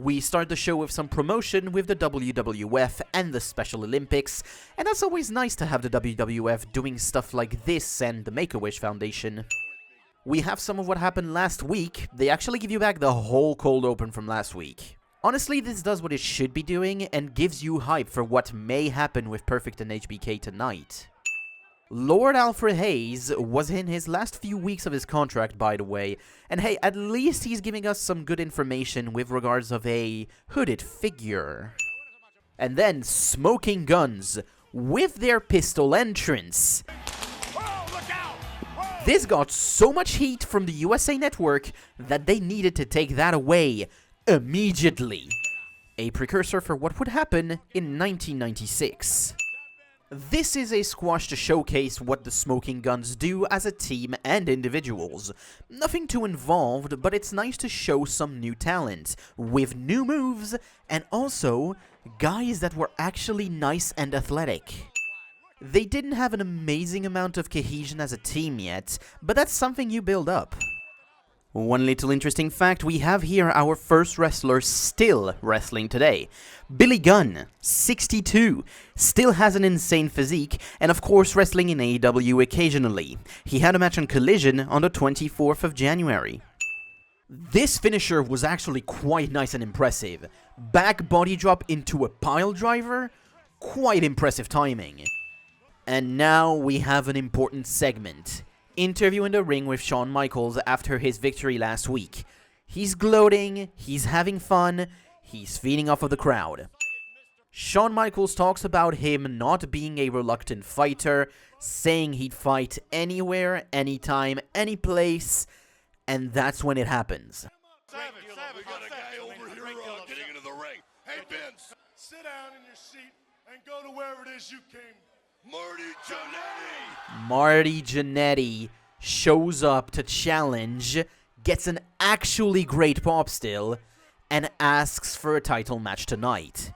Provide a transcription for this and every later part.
We start the show with some promotion with the WWF and the Special Olympics, and that's always nice to have the WWF doing stuff like this and the Make-A-Wish Foundation. We have some of what happened last week. They actually give you back the whole cold open from last week. Honestly, this does what it should be doing and gives you hype for what may happen with Perfect and HBK tonight. Lord Alfred Hayes was in his last few weeks of his contract, by the way, and hey, at least he's giving us some good information with regards of a hooded figure. And then Smoking Guns with their pistol entrance. This got so much heat from the USA Network that they needed to take that away immediately. A precursor for what would happen in 1996. This is a squash to showcase what the Smoking Guns do as a team and individuals. Nothing too involved, but it's nice to show some new talent, with new moves, and also guys that were actually nice and athletic. They didn't have an amazing amount of cohesion as a team yet, but that's something you build up. One little interesting fact, we have here our first wrestler still wrestling today. Billy Gunn, 62, still has an insane physique, and of course wrestling in AEW occasionally. He had a match on Collision on the 24th of January. This finisher was actually quite nice and impressive. Back body drop into a pile driver, quite impressive timing. And now we have an important segment. Interview in the ring with Shawn Michaels after his victory last week. He's gloating, he's having fun, he's feeding off of the crowd. Shawn Michaels talks about him not being a reluctant fighter, saying he'd fight anywhere, anytime, any place, and that's when it happens. Savage, we got a guy over here getting into the ring. Hey, Vince, sit down in your seat and go to wherever it is you came. Marty Jannetty shows up to challenge, gets an actually great pop still, and asks for a title match tonight.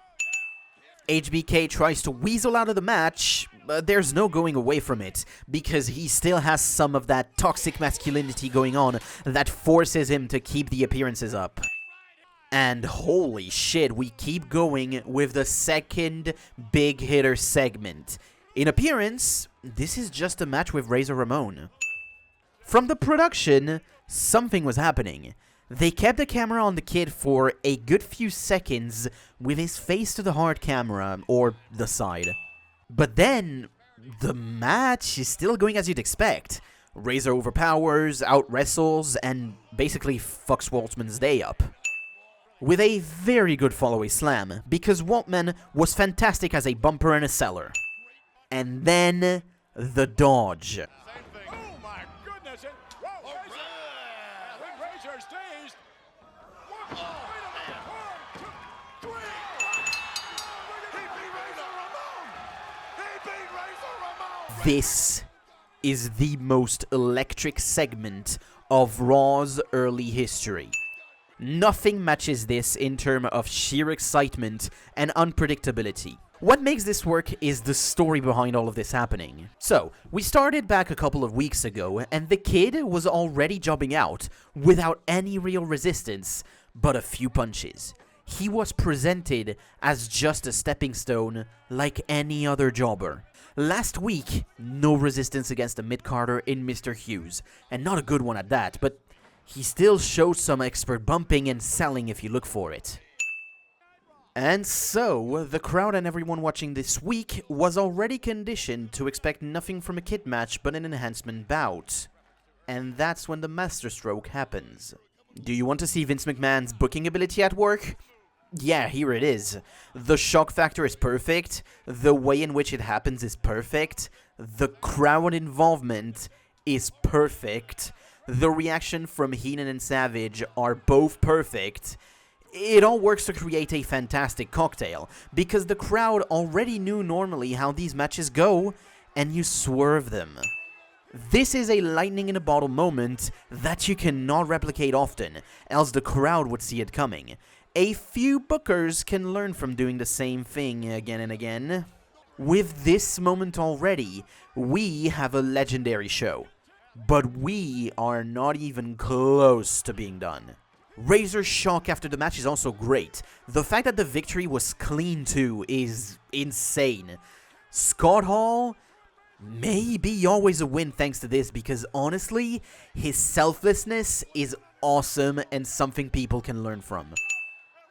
HBK tries to weasel out of the match, but there's no going away from it, because he still has some of that toxic masculinity going on that forces him to keep the appearances up. And holy shit, we keep going with the second big hitter segment. In appearance, this is just a match with Ramon. From the production, something was happening. They kept the camera on the kid for a good few seconds with his face to the hard camera, or the side. But then, the match is still going as you'd expect. Razor overpowers, out-wrestles, and basically fucks Waltman's day up. With a very good follow-away slam, because Waltman was fantastic as a bumper and a seller. And then, the dodge. Oh my goodness! Razor's dazed. Wait a minute! 1, 2, 3. He beat Razor Ramon. This is the most electric segment of Raw's early history. Nothing matches this in terms of sheer excitement and unpredictability. What makes this work is the story behind all of this happening. So, we started back a couple of weeks ago, and the kid was already jobbing out without any real resistance, but a few punches. He was presented as just a stepping stone like any other jobber. Last week, no resistance against a mid-carder in Mr. Hughes, and not a good one at that, but he still showed some expert bumping and selling if you look for it. And so, the crowd and everyone watching this week was already conditioned to expect nothing from a kid match but an enhancement bout. And that's when the masterstroke happens. Do you want to see Vince McMahon's booking ability at work? Yeah, here it is. The shock factor is perfect, the way in which it happens is perfect, the crowd involvement is perfect, the reaction from Heenan and Savage are both perfect. It all works to create a fantastic cocktail, because the crowd already knew normally how these matches go, and you swerve them. This is a lightning in a bottle moment that you cannot replicate often, else the crowd would see it coming. A few bookers can learn from doing the same thing again and again. With this moment already, we have a legendary show. But we are not even close to being done. Razor's shock after the match is also great. The fact that the victory was clean too is insane. Scott Hall, maybe always a win thanks to this, because honestly, his selflessness is awesome and something people can learn from.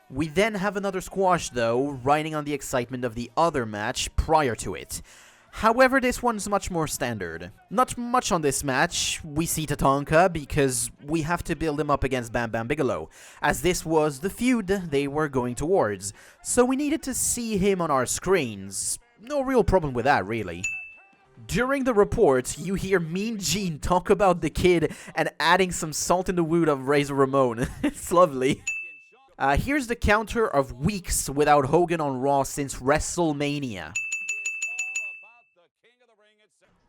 We then have another squash though, riding on the excitement of the other match prior to it. However, this one's much more standard. Not much on this match. We see Tatanka because we have to build him up against Bam Bam Bigelow, as this was the feud they were going towards, so we needed to see him on our screens. No real problem with that, really. During the report, you hear Mean Gene talk about the kid and adding some salt in the wound of Razor Ramon. It's lovely. Here's the counter of weeks without Hogan on Raw since WrestleMania.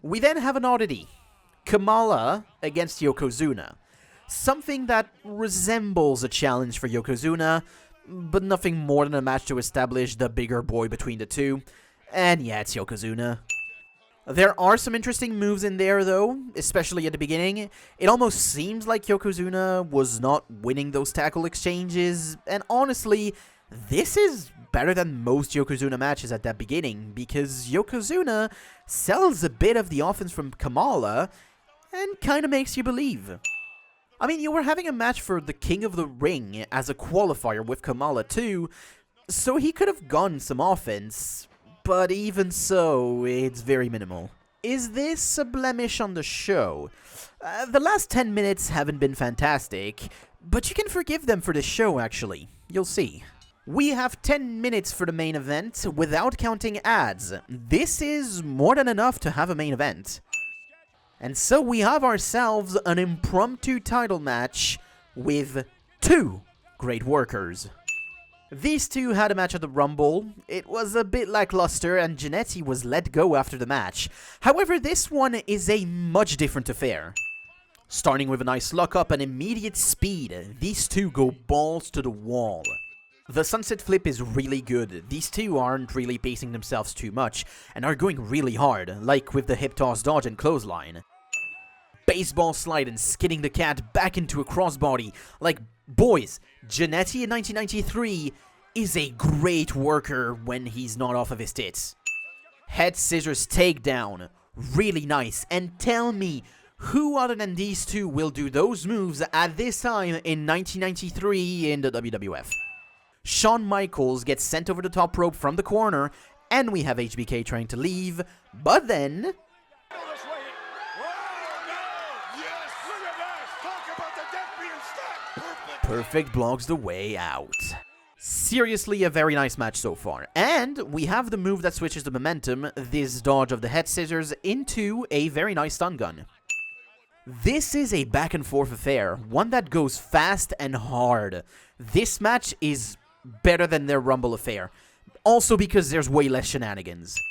We then have an oddity. Kamala against Yokozuna. Something that resembles a challenge for Yokozuna, but nothing more than a match to establish the bigger boy between the two. And yeah, it's Yokozuna. There are some interesting moves in there though, especially at the beginning. It almost seems like Yokozuna was not winning those tackle exchanges, and honestly, this is better than most Yokozuna matches at that beginning, because Yokozuna sells a bit of the offense from Kamala and kinda makes you believe. I mean, you were having a match for the King of the Ring as a qualifier with Kamala too, so he could have gotten some offense, but even so, it's very minimal. Is this a blemish on the show? The last 10 minutes haven't been fantastic, but you can forgive them for this show actually. You'll see. We have 10 minutes for the main event without counting ads. This is more than enough to have a main event. And so we have ourselves an impromptu title match with two great workers. These two had a match at the Rumble. It was a bit lackluster and Jannetty was let go after the match. However, this one is a much different affair. Starting with a nice lock-up and immediate speed, these two go balls to the wall. The sunset flip is really good. These two aren't really pacing themselves too much and are going really hard, like with the hip toss dodge and clothesline. Baseball slide and skidding the cat back into a crossbody. Like, boys, Jannetty in 1993 is a great worker when he's not off of his tits. Head scissors takedown, really nice. And tell me, who other than these two will do those moves at this time in 1993 in the WWF? Shawn Michaels gets sent over the top rope from the corner, and we have HBK trying to leave, but then... Perfect blocks the way out. Seriously, a very nice match so far. And we have the move that switches the momentum, this dodge of the head scissors, into a very nice stun gun. This is a back and forth affair, one that goes fast and hard. This match is better than their Rumble affair, also because there's way less shenanigans.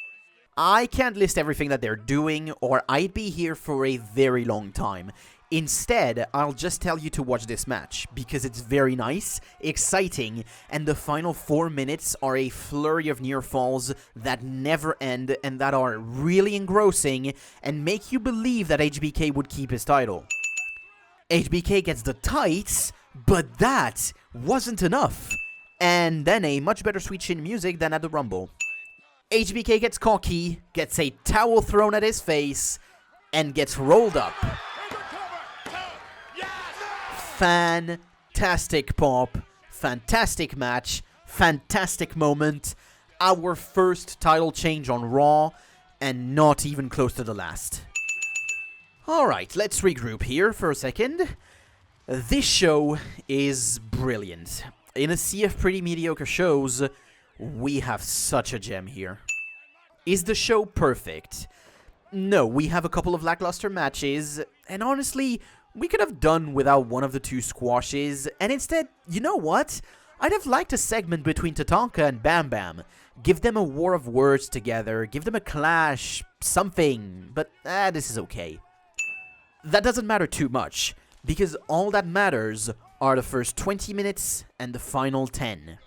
I can't list everything that they're doing, or I'd be here for a very long time. Instead, I'll just tell you to watch this match, because it's very nice, exciting, and the final 4 minutes are a flurry of near falls that never end and that are really engrossing and make you believe that HBK would keep his title. HBK gets the tights, but that wasn't enough. And then a much better sweet chin music than at the Rumble. HBK gets cocky, gets a towel thrown at his face, and gets rolled up. Fantastic pop, fantastic match, fantastic moment. Our first title change on Raw, and not even close to the last. Alright, let's regroup here for a second. This show is brilliant. In a sea of pretty mediocre shows, we have such a gem here. Is the show perfect? No, we have a couple of lackluster matches, and honestly, we could have done without one of the two squashes, and instead, you know what? I'd have liked a segment between Tatanka and Bam Bam. Give them a war of words together, give them a clash, something, but this is okay. That doesn't matter too much, because all that matters are the first 20 minutes and the final 10.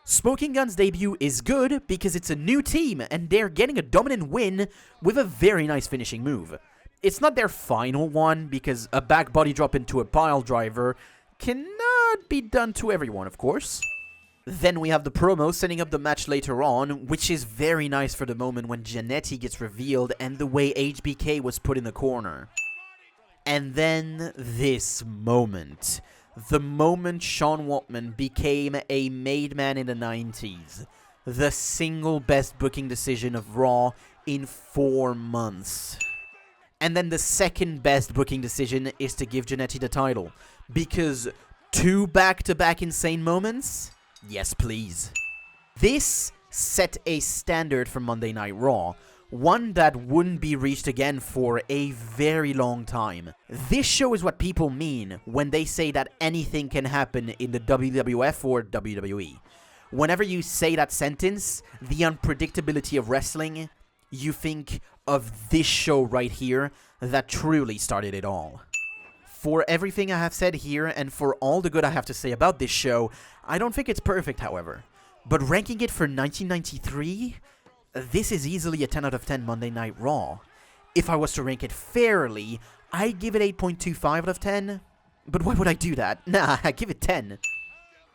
Smoking Gun's debut is good because it's a new team and they're getting a dominant win with a very nice finishing move. It's not their final one because a back body drop into a pile driver can not be done to everyone, of course. Then we have the promo setting up the match later on, which is very nice for the moment when Jannetty gets revealed and the way HBK was put in the corner. And then this moment. The moment Shawn Waltman became a made man in the 90s. The single best booking decision of Raw in 4 months. And then the second best booking decision is to give Jannetty the title. Because 2 back-to-back insane moments? Yes, please. This set a standard for Monday Night Raw. One that wouldn't be reached again for a very long time. This show is what people mean when they say that anything can happen in the WWF or WWE. Whenever you say that sentence, the unpredictability of wrestling, you think of this show right here that truly started it all. For everything I have said here and for all the good I have to say about this show, I don't think it's perfect, however. But ranking it for 1993, this is easily a 10 out of 10 Monday Night Raw. If I was to rank it fairly, I'd give it 8.25 out of 10. But why would I do that? Nah, I give it 10.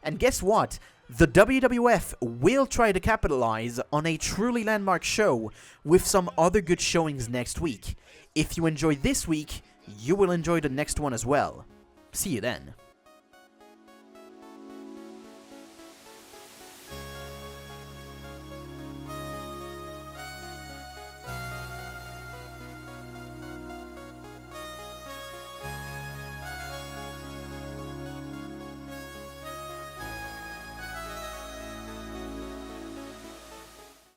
And guess what? The WWF will try to capitalize on a truly landmark show with some other good showings next week. If you enjoyed this week, you will enjoy the next one as well. See you then.